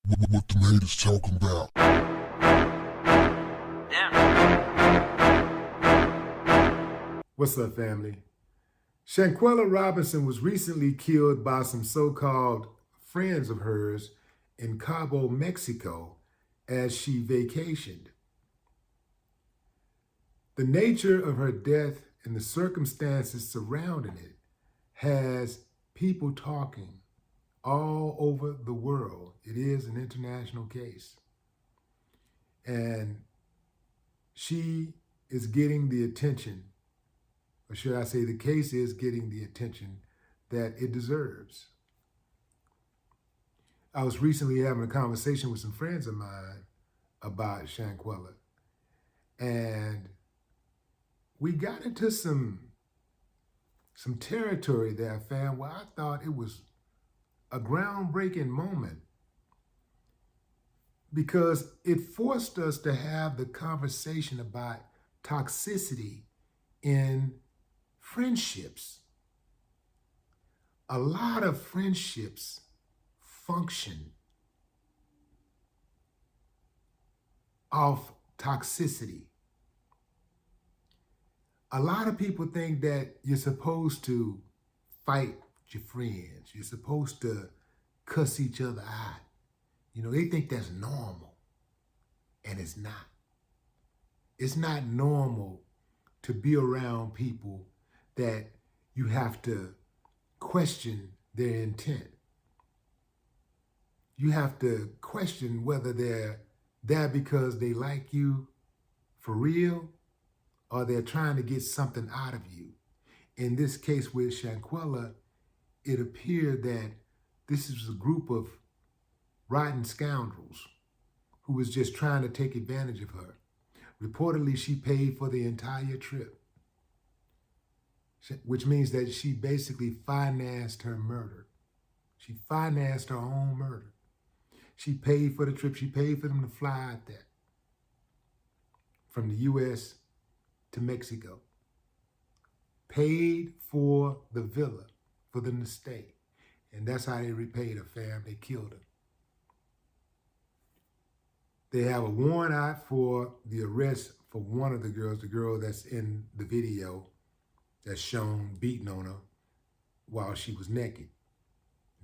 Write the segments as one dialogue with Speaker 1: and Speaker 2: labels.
Speaker 1: What the haters talking about?
Speaker 2: What's up, family? Shanquella Robinson was recently killed by some so-called friends of hers in Cabo, Mexico, as she vacationed. The nature of her death and the circumstances surrounding it has people talking all over the world. It is an international case. And she is getting the attention, or should I say the case is getting the attention that it deserves. I was recently having a conversation with some friends of mine about Shanquella, and we got into some territory there, fam, where I thought it was a groundbreaking moment because it forced us to have the conversation about toxicity in friendships. A lot of friendships function off toxicity. A lot of people think that you're supposed to fight your friends. You're supposed to cuss each other out. You know, they think that's normal, and it's not. It's not normal to be around people that you have to question their intent. You have to question whether they're there because they like you for real or they're trying to get something out of you. In this case with Shanquella, it appeared that this is a group of rotten scoundrels who was just trying to take advantage of her. Reportedly, she paid for the entire trip, which means that she basically financed her murder. She financed her own murder. She paid for the trip. She paid for them to fly out there from the U.S. to Mexico. Paid for the villa for them to stay. And that's how they repaid her, fam. They killed her. They have a warrant out for the arrest for one of the girl that's in the video that's shown beating on her while she was naked,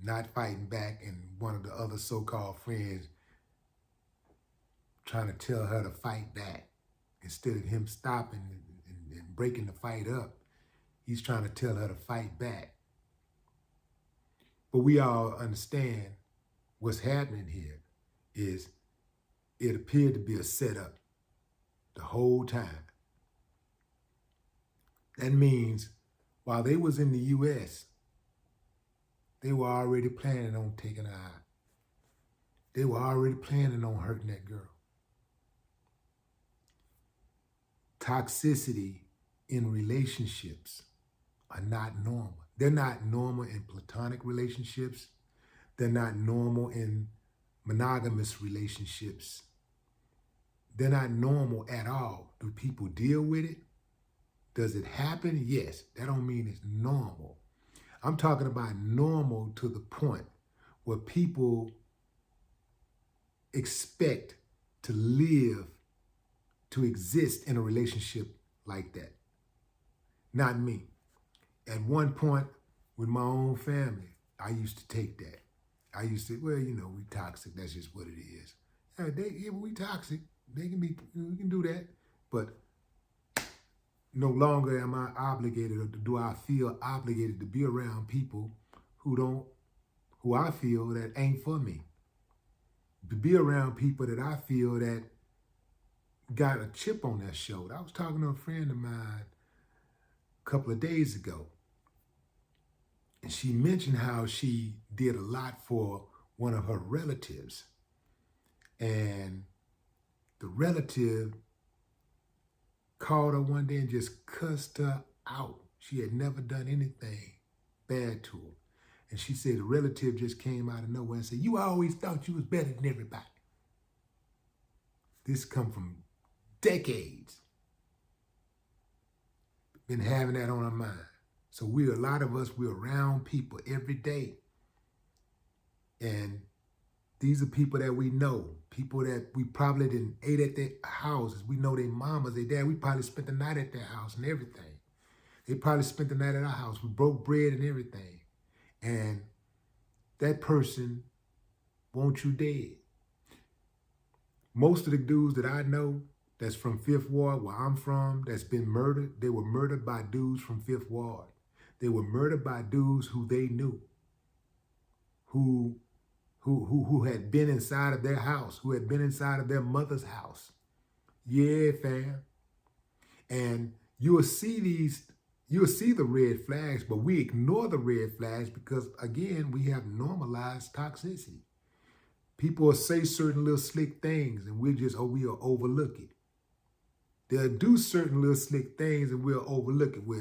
Speaker 2: not fighting back, and one of the other so-called friends trying to tell her to fight back. Instead of him stopping and breaking the fight up, he's trying to tell her to fight back. But we all understand what's happening here is it appeared to be a setup the whole time. That means while they was in the U.S., they were already planning on taking her out. They were already planning on hurting that girl. Toxicity in relationships are not normal. They're not normal in platonic relationships. They're not normal in monogamous relationships. They're not normal at all. Do people deal with it? Does it happen? Yes. That don't mean it's normal. I'm talking about normal to the point where people expect to live, to exist in a relationship like that. Not me. At one point with my own family, I used to take that. I used to, well, you know, we toxic. That's just what it is. We toxic. We can do that. But no longer am I obligated, or do I feel obligated to be around people who I feel that ain't for me. To be around people that I feel that got a chip on their shoulder. I was talking to a friend of mine a couple of days ago, and she mentioned how she did a lot for one of her relatives. And the relative called her one day and just cussed her out. She had never done anything bad to her. And she said the relative just came out of nowhere and said, "You always thought you was better than everybody." This come from decades. Been having that on our mind. So a lot of us, we're around people every day. And These are people that we know, people that we probably didn't ate at their houses. We know their mamas, their dad. We probably spent the night at their house and everything. They probably spent the night at our house. We broke bread and everything. And that person wants you dead. Most of the dudes that I know that's from Fifth Ward, where I'm from, that's been murdered, they were murdered by dudes from Fifth Ward. They were murdered by dudes who they knew, who had been inside of their house, who had been inside of their mother's house. Yeah, fam. And you'll see the red flags, but we ignore the red flags because, again, we have normalized toxicity. People will say certain little slick things and we'll overlook it. They'll do certain little slick things and we'll overlook it. Well,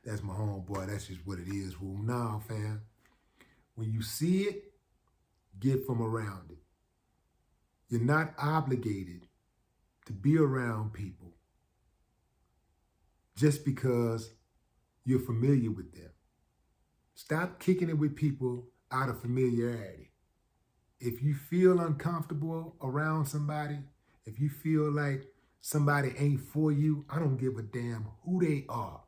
Speaker 2: that's my homeboy. That's just what it is. Well, nah, fam. When you see it, get from around it. You're not obligated to be around people just because you're familiar with them. Stop kicking it with people out of familiarity. If you feel uncomfortable around somebody, if you feel like somebody ain't for you, I don't give a damn who they are.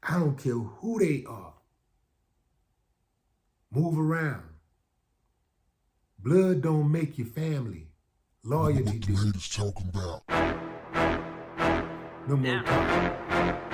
Speaker 2: I don't care who they are. Move around. Blood don't make you family. Loyalty
Speaker 1: What the haters talking about?
Speaker 2: No more talking.